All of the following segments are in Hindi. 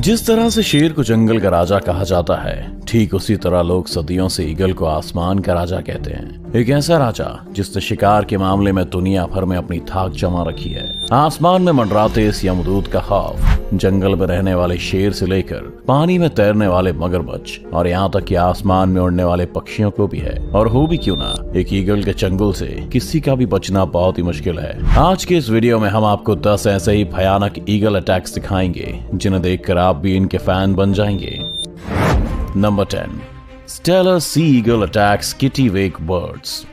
जिस तरह से शेर को जंगल का राजा कहा जाता है, ठीक उसी तरह लोग सदियों से ईगल को आसमान का राजा कहते हैं। एक ऐसा राजा जिसने शिकार के मामले में दुनिया भर में अपनी धाक जमा रखी है। आसमान में मंडराते इस यमदूत का खौफ जंगल में रहने वाले शेर से लेकर पानी में तैरने वाले मगरमच्छ और यहाँ तक कि आसमान में उड़ने वाले पक्षियों को भी है। और हो भी क्यों ना, एक ईगल के चंगुल से किसी का भी बचना बहुत ही मुश्किल है। आज के इस वीडियो में हम आपको 10 ऐसे ही भयानक ईगल अटैक्स दिखाएंगे जिन्हें देखकर आप भी इनके फैन बन जाएंगे। Number 10, Steller sea eagle attacks kittiwake birds.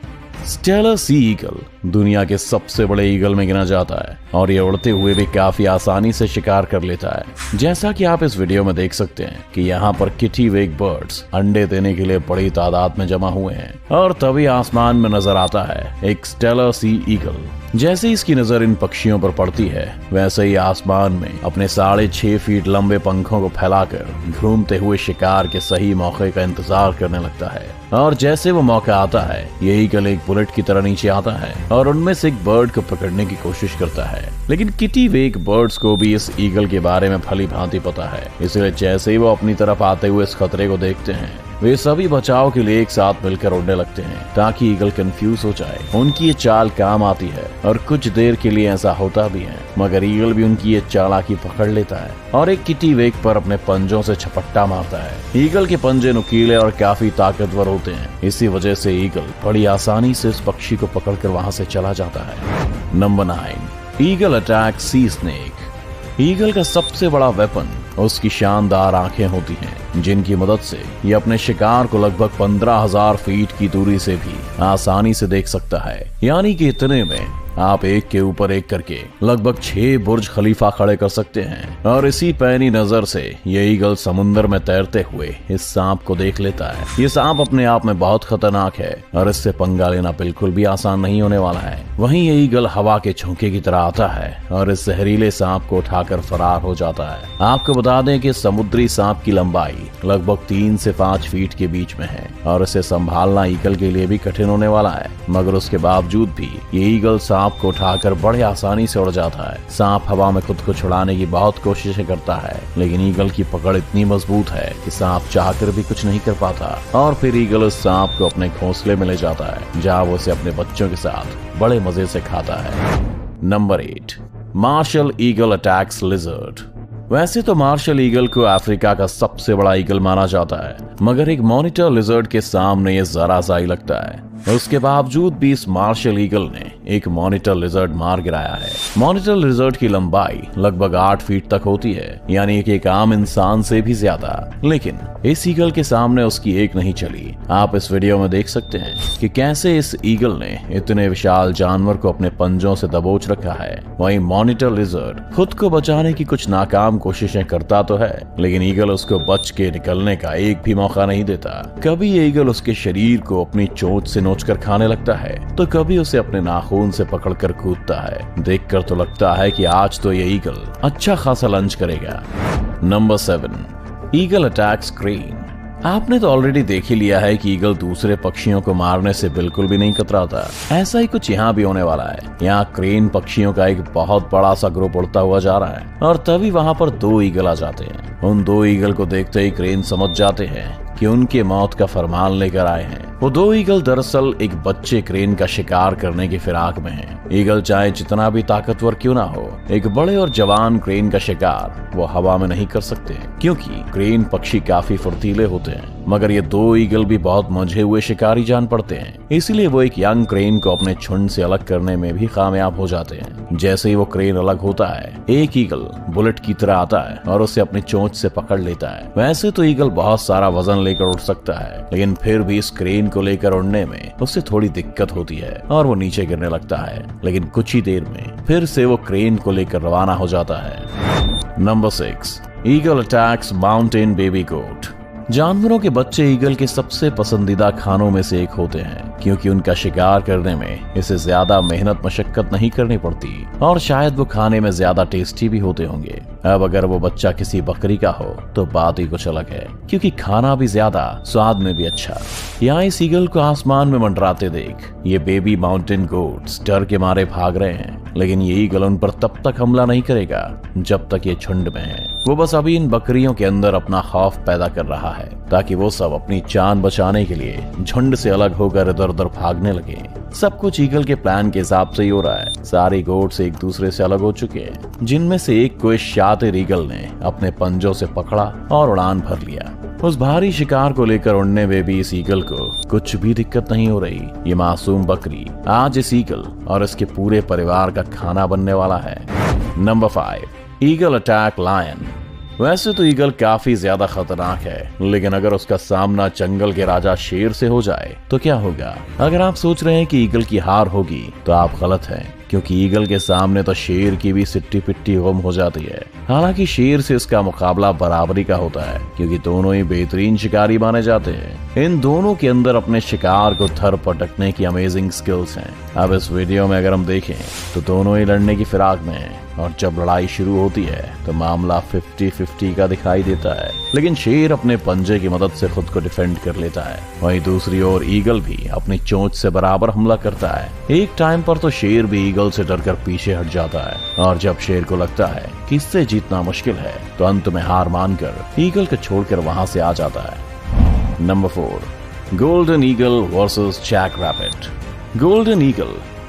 Steller sea eagle दुनिया के सबसे बड़े ईगल में गिना जाता है और ये उड़ते हुए भी काफी आसानी से शिकार कर लेता है। जैसा कि आप इस वीडियो में देख सकते हैं कि यहाँ पर किटिवेक बर्ड्स अंडे देने के लिए बड़ी तादाद में जमा हुए हैं और तभी आसमान में नजर आता है एक स्टेलर सी ईगल। जैसे ही इसकी नजर इन पक्षियों पर पड़ती है, वैसे ही आसमान में अपने 6.5 फीट लंबे पंखों को फैलाकर घूमते हुए शिकार के सही मौके का इंतजार करने लगता है। और जैसे वो मौका आता है, ये ईगल एक बुलेट की तरह नीचे आता है और उनमें से एक बर्ड को पकड़ने की कोशिश करता है। लेकिन किटिवेक बर्ड्स को भी इस ईगल के बारे में भली भांति पता है, इसलिए जैसे ही वो अपनी तरफ आते हुए इस खतरे को देखते हैं, वे सभी बचाव के लिए एक साथ मिलकर उड़ने लगते हैं ताकि ईगल कंफ्यूज हो जाए। उनकी ये चाल काम आती है और कुछ देर के लिए ऐसा होता भी है, मगर ईगल भी उनकी ये चालाकी पकड़ लेता है और एक किटिवेक पर अपने पंजों से झपट्टा मारता है। ईगल के पंजे नुकीले और काफी ताकतवर होते हैं, इसी वजह से ईगल बड़ी आसानी से इस पक्षी को पकड़कर वहां से चला जाता है। नंबर 9, ईगल अटैक सी स्नेक। ईगल का सबसे बड़ा वेपन उसकी शानदार आंखें होती हैं, जिनकी मदद से ये अपने शिकार को लगभग 15,000 फीट की दूरी से भी आसानी से देख सकता है। यानी कि इतने में आप एक के ऊपर एक करके लगभग 6 बुर्ज खलीफा खड़े कर सकते हैं। और इसी पैनी नजर से ये ईगल समुद्र में तैरते हुए इस सांप को देख लेता है। ये सांप अपने आप में बहुत खतरनाक है और इससे पंगा लेना बिल्कुल भी आसान नहीं होने वाला है। वहीं ये ईगल हवा के झोंके की तरह आता है और इस जहरीले सांप को उठाकर फरार हो जाता है। आपको बता दें कि समुद्री सांप की लंबाई लगभग 3 से 5 फीट के बीच में है और इसे संभालना ईगल के लिए भी कठिन होने वाला है। मगर उसके बावजूद भी ये ईगल सांप को उठाकर बड़े आसानी से उड़ जाता है। सांप हवा में खुद को छुड़ाने की बहुत कोशिशें करता है, लेकिन ईगल की पकड़ इतनी मजबूत है कि सांप चाहकर भी कुछ नहीं कर पाता। और फिर ईगल उस सांप को अपने घोंसले में ले जाता है, जहां वो उसे अपने बच्चों के साथ बड़े मजे से खाता है। Number 8, martial eagle attacks lizard. वैसे तो मार्शल ईगल को अफ्रीका का सबसे बड़ा ईगल माना जाता है, मगर एक मॉनिटर लिजर्ड के सामने ये जरा सा ही लगता है। उसके बावजूद भी इस मार्शल ईगल ने एक मॉनिटर लिजर्ड मार गिराया है। मॉनिटर लिजर्ड की लंबाई लगभग 8 फीट तक होती है, यानी कि एक आम इंसान से भी ज्यादा। लेकिन इस ईगल के सामने उसकी एक नहीं चली। आप इस वीडियो में देख सकते हैं कि कैसे इस ईगल ने इतने विशाल जानवर को अपने पंजों से दबोच रखा है। वहीं मॉनिटर लिजर्ड खुद को बचाने की कुछ नाकाम कोशिशें करता तो है, लेकिन ईगल उसको बच के निकलने का एक भी मौका नहीं देता। कभी ये ईगल उसके शरीर को अपनी चोंच से नोचकर खाने लगता है, तो कभी उसे अपने नाखून से पकड़कर कूदता है। देखकर तो लगता है कि आज तो ये ईगल अच्छा खासा लंच करेगा। Number 7, eagle attacks crane. आपने तो ऑलरेडी देख ही लिया है कि ईगल दूसरे पक्षियों को मारने से बिल्कुल भी नहीं कतराता। ऐसा ही कुछ यहाँ भी होने वाला है। यहाँ क्रेन पक्षियों का एक बहुत बड़ा सा ग्रुप उड़ता हुआ जा रहा है और तभी वहाँ पर 2 ईगल आ जाते हैं। उन 2 ईगल को देखते ही क्रेन समझ जाते हैं कि उनके मौत का फरमान लेकर आए हैं। वो 2 ईगल दरअसल एक बच्चे क्रेन का शिकार करने की फिराक में हैं। ईगल चाहे जितना भी ताकतवर क्यों ना हो, एक बड़े और जवान क्रेन का शिकार वो हवा में नहीं कर सकते, क्योंकि क्रेन पक्षी काफी फुर्तीले होते हैं। मगर ये 2 ईगल भी बहुत मंझे हुए शिकारी जान पड़ते हैं, इसलिए वो एक यंग क्रेन को अपने झुंड से अलग करने में भी कामयाब हो जाते हैं। जैसे ही वो क्रेन अलग होता है, एक ईगल बुलेट की तरह आता है और उसे अपनी चोंच से पकड़ लेता है। वैसे तो ईगल बहुत सारा वजन लेकर उड़ सकता है, लेकिन फिर भी इस क्रेन को लेकर उड़ने में उससे थोड़ी दिक्कत होती है और वो नीचे गिरने लगता है। लेकिन कुछ ही देर में फिर से वो क्रेन को लेकर रवाना हो जाता है। Number 6, eagle attacks mountain baby goat. जानवरों के बच्चे ईगल के सबसे पसंदीदा खानों में से एक होते हैं, क्योंकि उनका शिकार करने में इसे ज्यादा मेहनत मशक्कत नहीं करनी पड़ती और शायद वो खाने में ज्यादा टेस्टी भी होते होंगे। अब अगर वो बच्चा किसी बकरी का हो तो बात ही कुछ अलग है, क्योंकि खाना भी ज्यादा, स्वाद में भी अच्छा। यहाँ इस ईगल को आसमान में मंडराते देख ये बेबी माउंटेन गोट्स डर के मारे भाग रहे हैं, लेकिन ये ईगल उन पर तब तक हमला नहीं करेगा जब तक ये झुंड में है। वो बस अभी इन बकरियों के अंदर अपना खौफ पैदा कर रहा है ताकि वो सब अपनी जान बचाने के लिए झुंड से अलग होकर इधर उधर भागने लगे। सब कुछ ईगल के प्लान के हिसाब से ही हो रहा है। सारे गोट्स एक दूसरे से अलग हो चुके हैं, जिनमें से एक को इस शातिर ईगल ने अपने पंजों से पकड़ा और उड़ान भर लिया। उस भारी शिकार को लेकर उड़ने में भी इस ईगल को कुछ भी दिक्कत नहीं हो रही। ये मासूम बकरी आज इस ईगल और इसके पूरे परिवार का खाना बनने वाला है। Number 5, eagle attack lion. वैसे तो ईगल काफी ज्यादा खतरनाक है, लेकिन अगर उसका सामना जंगल के राजा शेर से हो जाए तो क्या होगा? अगर आप सोच रहे हैं कि ईगल की हार होगी तो आप गलत हैं, क्योंकि ईगल के सामने तो शेर की भी सिट्टी पिट्टी गुम हो जाती है। हालांकि शेर से इसका मुकाबला बराबरी का होता है, क्योंकि दोनों ही बेहतरीन शिकारी माने जाते हैं। इन दोनों के अंदर अपने शिकार को थर पटकने की अमेजिंग स्किल्स हैं। अब इस वीडियो में अगर हम देखें तो दोनों ही लड़ने की फिराक में हैं, और जब लड़ाई शुरू होती है तो मामला 50-50 का दिखाई देता है। लेकिन शेर अपने पंजे की मदद से खुद को डिफेंड कर लेता है, वहीं दूसरी ओर ईगल भी अपनी चोंच से बराबर हमला करता है। एक टाइम पर तो शेर भी ईगल से डरकर पीछे हट जाता है, और जब शेर को लगता है कि इससे जीतना मुश्किल है तो अंत में हार मानकर ईगल को छोड़कर वहां से आ जाता है। Number 4, golden eagle versus jackrabbit. Golden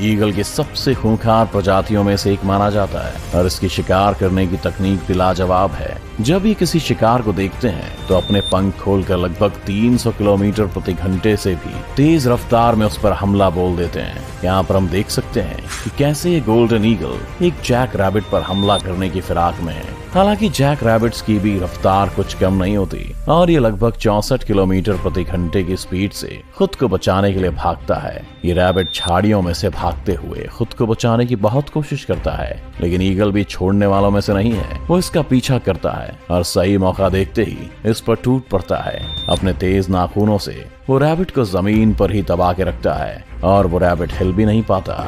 eagle की सबसे खूंखार प्रजातियों में से एक माना जाता है, और इसकी शिकार करने की तकनीक भी लाजवाब है। जब ये किसी शिकार को देखते हैं तो अपने पंख खोलकर लगभग 300 किलोमीटर प्रति घंटे से भी तेज रफ्तार में उस पर हमला बोल देते हैं। यहाँ पर हम देख सकते हैं कि कैसे ये गोल्डन ईगल एक जैक रैबिट पर हमला करने की फिराक में है। हालांकि जैक रैबिट्स की भी रफ्तार कुछ कम नहीं होती, और ये लगभग 64 किलोमीटर प्रति घंटे की स्पीड से खुद को बचाने के लिए भागता है। ये रैबिट झाड़ियों में से भागते हुए खुद को बचाने की बहुत कोशिश करता है, लेकिन ईगल भी छोड़ने वालों में से नहीं है। वो इसका पीछा करता है और सही मौका देखते ही इस पर टूट पड़ता है। अपने तेज नाखूनों से वो रैबिट को जमीन पर ही दबा के रखता है, और वो रैबिट हिल भी नहीं पाता।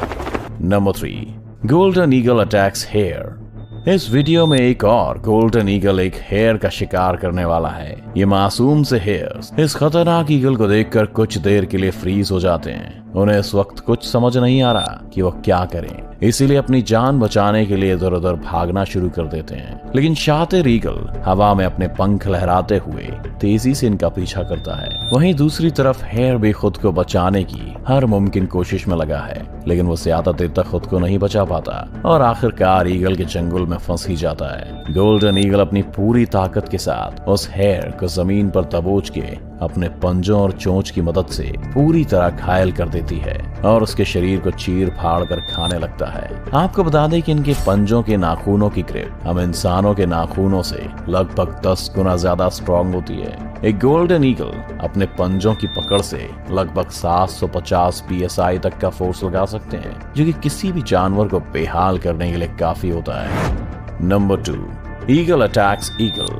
Number 3, golden eagle attacks hare. इस वीडियो में एक और गोल्डन ईगल एक हेयर का शिकार करने वाला है। ये मासूम से हेयर्स इस खतरनाक ईगल को देखकर कुछ देर के लिए फ्रीज हो जाते हैं। उन्हें इस वक्त कुछ समझ नहीं आ रहा कि वो क्या करें, इसीलिए अपनी जान बचाने के लिए इधर उधर भागना शुरू कर देते हैं। लेकिन शातिर ईगल हवा में अपने पंख लहराते हुए तेजी से इनका पीछा करता है। वहीं दूसरी तरफ हेयर भी खुद को बचाने की हर मुमकिन कोशिश में लगा है, लेकिन वो ज्यादा देर तक खुद को नहीं बचा पाता और आखिरकार ईगल के चंगुल में फंस ही जाता है। गोल्डन ईगल अपनी पूरी ताकत के साथ उस हेयर को जमीन पर दबोच के अपने पंजों और चोंच की मदद से पूरी तरह घायल कर देती है और उसके शरीर को चीर फाड़ कर खाने लगता है। आपको बता दें कि इनके पंजों के नाखूनों की ग्रिप हम इंसानों के नाखूनों से लगभग 10 गुना ज्यादा स्ट्रॉन्ग होती है। एक गोल्डन ईगल अपने पंजों की पकड़ से लगभग 750 PSI तक का फोर्स लगा सकते हैं, जो कि किसी भी जानवर को बेहाल करने के लिए काफी होता है। Number 2, eagle attacks eagle.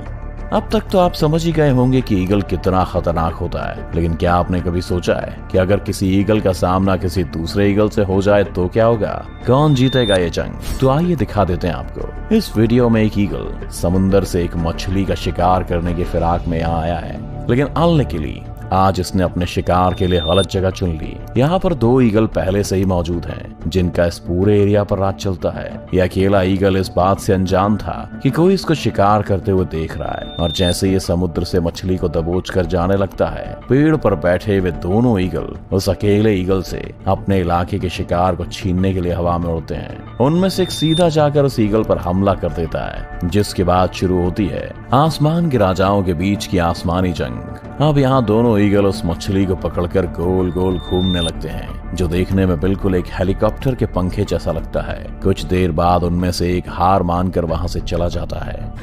अब तक तो आप समझ ही गए होंगे कि ईगल कितना खतरनाक होता है, लेकिन क्या आपने कभी सोचा है कि अगर किसी ईगल का सामना किसी दूसरे ईगल से हो जाए तो क्या होगा? कौन जीतेगा ये जंग? तो आइए दिखा देते हैं आपको। इस वीडियो में एक ईगल समुंदर से एक मछली का शिकार करने की फिराक में यहाँ आया है, लेकिन अनलकीली आज इसने अपने शिकार के लिए गलत जगह चुन ली। यहाँ पर 2 ईगल पहले से ही मौजूद हैं, जिनका इस पूरे एरिया पर राज चलता है। यह अकेला ईगल इस बात से अनजान था कि कोई इसको शिकार करते हुए देख रहा है, और जैसे ये समुद्र से मछली को दबोच कर जाने लगता है, पेड़ पर बैठे हुए दोनों ईगल उस अकेले ईगल से अपने इलाके के शिकार को छीनने के लिए हवा में उड़ते हैं। उनमें से एक सीधा जाकर उस ईगल पर हमला कर देता है, जिसके बाद शुरू होती है आसमान के राजाओं के बीच की आसमानी जंग। अब यहाँ दोनों ईगल उस मछली को पकड़कर गोल गोल घूमने लगते हैं, जो देखने में बिल्कुल एक हेलीकॉप्टर के पंखे जैसा लगता है। कुछ देर बाद उनमें से एक हार मानकर वहां से चला जाता है।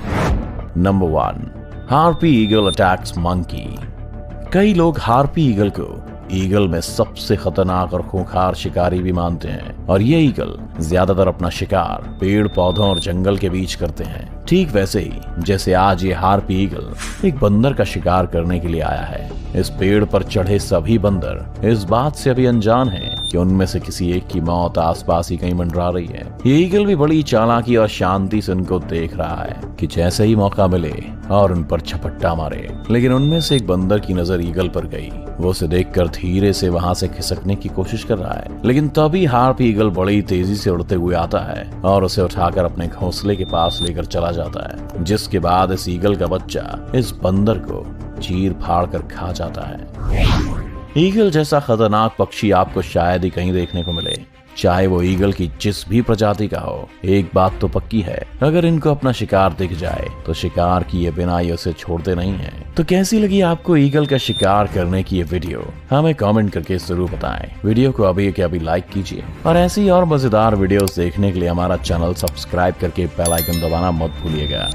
Number 1, harpy eagle attacks monkey. कई लोग हार्पी ईगल को ईगल में सबसे खतरनाक और खूंखार शिकारी भी मानते हैं, और ये ईगल ज्यादातर अपना शिकार पेड़ पौधों और जंगल के बीच करते हैं। ठीक वैसे ही जैसे आज ये हार्पी ईगल एक बंदर का शिकार करने के लिए आया है। इस पेड़ पर चढ़े सभी बंदर इस बात से अभी अनजान हैं कि उनमें से किसी एक की मौत आसपास ही कहीं मंडरा रही है। ये ईगल भी बड़ी चालाकी और शांति से उनको देख रहा है कि जैसे ही मौका मिले और उन पर झपट्टा मारे, लेकिन उनमें से एक बंदर की नजर ईगल पर गई। वो उसे देखकर धीरे से वहां से खिसकने की कोशिश कर रहा है, लेकिन तभी हार्पी ईगल बड़ी तेजी से उड़ते हुए आता है और उसे उठाकर अपने घोंसले के पास लेकर चला जाता है, जिसके बाद इस ईगल का बच्चा इस बंदर को चीर फाड़ कर खा जाता है। ईगल जैसा खतरनाक पक्षी आपको शायद ही कहीं देखने को मिले, चाहे वो ईगल की जिस भी प्रजाति का हो। एक बात तो पक्की है, अगर इनको अपना शिकार दिख जाए तो शिकार किए बिना ये उसे छोड़ते नहीं है। तो कैसी लगी आपको ईगल का शिकार करने की ये वीडियो, हमें कमेंट करके जरूर बताएं। वीडियो को अभी के अभी लाइक कीजिए और ऐसी और मजेदार वीडियोस देखने के लिए हमारा चैनल सब्सक्राइब करके बेल आइकन दबाना मत भूलिएगा।